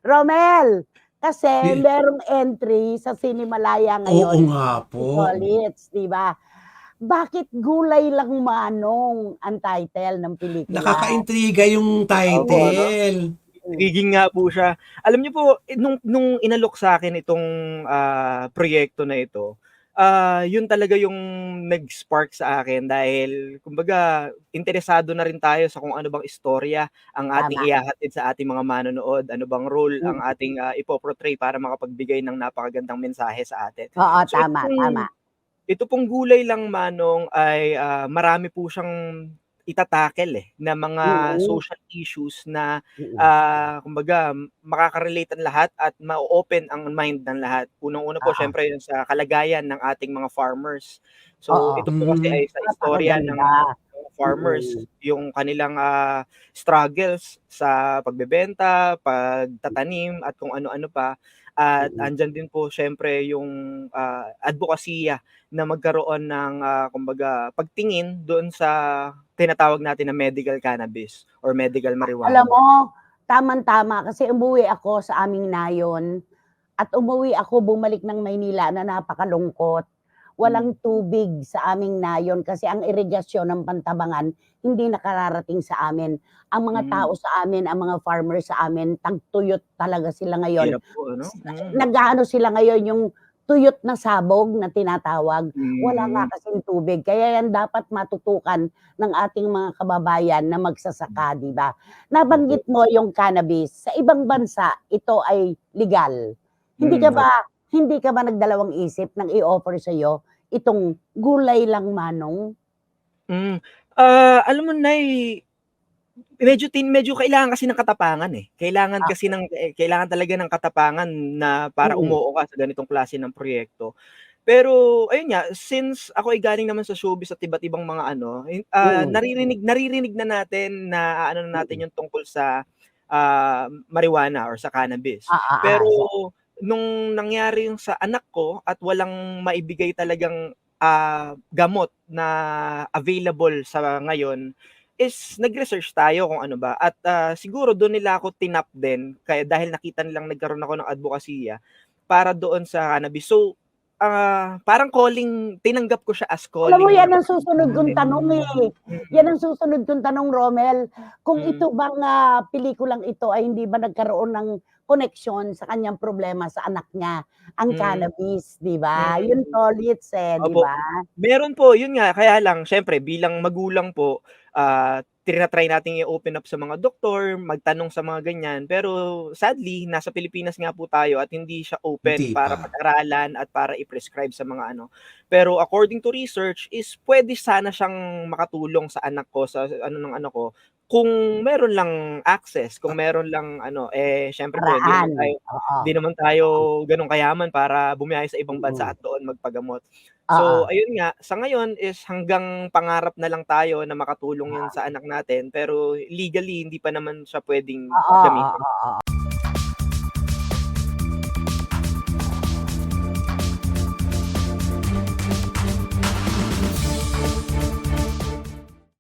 Romel, kasi Di merong entry sa Cinemalaya Oo ngayon, nga po. si Tolits, 'di ba? Bakit Gulay Lang Manong ang title ng pelikula? Nakakaintriga yung Opo, ano? title. Hmm. Intriguing nga po siya. Alam niyo po, nung inalok sa'kin itong, proyekto na ito, yun talaga yung nag-spark sa akin dahil kumbaga interesado na rin tayo sa kung ano bang istorya ang ating Tama. ihahatid sa ating mga manonood, ano bang role ang Mm. ating, ipo-portray para makapagbigay ng napakagandang mensahe sa atin. Oo, So tama, tama. ito pong Gulay Lang Manong ay, marami po siyang ita-tackle, na mga Mm, social issues na, mm. kumbaga makaka-relate ang lahat at ma-o-open ang mind ng lahat. Unang-una po Oo, siyempre yung sa kalagayan ng ating mga farmers. So oo. ito po kasi Hmm, ay sa istorya ng Napakaganda. mga farmers, Mm, yung kanilang, struggles sa pagbebenta, pagtatanim at kung ano-ano pa. At mm. andiyan din po siyempre yung, adbokasiya na magkaroon ng, kumbaga pagtingin doon sa tinatawag natin na medical cannabis or medical Alam marijuana. mo, tamang-tama kasi umuwi ako sa aming nayon at umuwi ako bumalik ng Maynila na napakalungkot. Hmm, Walang tubig sa aming nayon kasi ang irigasyon ng Pantabangan hindi nakararating sa amin. Ang mga tao hmm, sa amin, ang mga farmer sa amin, tagtuyot talaga sila ngayon. hirap po ano? Nag-aano sila ngayon yung tuyot na sabog na tinatawag, wala nga Hmm, kasing tubig kaya yan dapat matutukan ng ating mga kababayan na magsasaka, 'di ba? opo, Nabanggit mo yung cannabis, sa ibang bansa ito ay legal. Hindi ka ba opo. hindi ka ba nagdalawang isip nang i-offer sa'yo itong Gulay Lang Manong? Hmm, alam mo Nay, medyo kailangan kasi ng katapangan, Kailangan Ah, kasi kailangan talaga ng katapangan na para mm, umuo ka sa ganitong klase ng proyekto. Pero ayun nga, since ako ay galing naman sa showbiz at iba't ibang mga ano, mm, naririnig na natin na ano na mm. natin yung tungkol sa, marijuana or sa cannabis. Pero So nung nangyari yung sa anak ko at walang maibigay talagang, gamot na available sa ngayon, is nag-research tayo kung ano ba at, siguro dun nila ako tinap din kaya dahil nakita nilang nagkaroon ako ng adbokasiya para doon sa cannabis. So, parang calling, tinanggap ko siya as alam mo calling yan ang susunod kong natin. tanong, eh. Yan Mm, ang susunod kong tanong, Romel. Kung mm, ito bang, pelikulang ito ay hindi ba nagkaroon ng koneksyon sa kanyang problema sa anak niya, ang hmm, cannabis, 'di ba? Yun mm. tolits, eh, 'di Opo. ba? Meron po, yun nga, kaya lang siyempre bilang magulang po, tina-try nating i-open up sa mga doktor, magtanong sa mga ganyan. Pero sadly, nasa Pilipinas nga po tayo at hindi siya hindi open para pa. pag-aralan at para i-prescribe sa mga ano. Pero according to research is puwede sana siyang makatulong sa anak ko, sa ano ng anak ko, kung meron lang access, kung meron lang ano, siyempre po Paraan, oo, hindi naman tayo oo, gano'n kayaman para bumiyahe sa ibang bansa mm. at doon magpagamot. Oo, So, ayun nga, sa ngayon is hanggang pangarap na lang tayo na makatulong 'yun sa anak natin, pero legally hindi pa naman siya puwedeng oo, gamitin. oo, oo.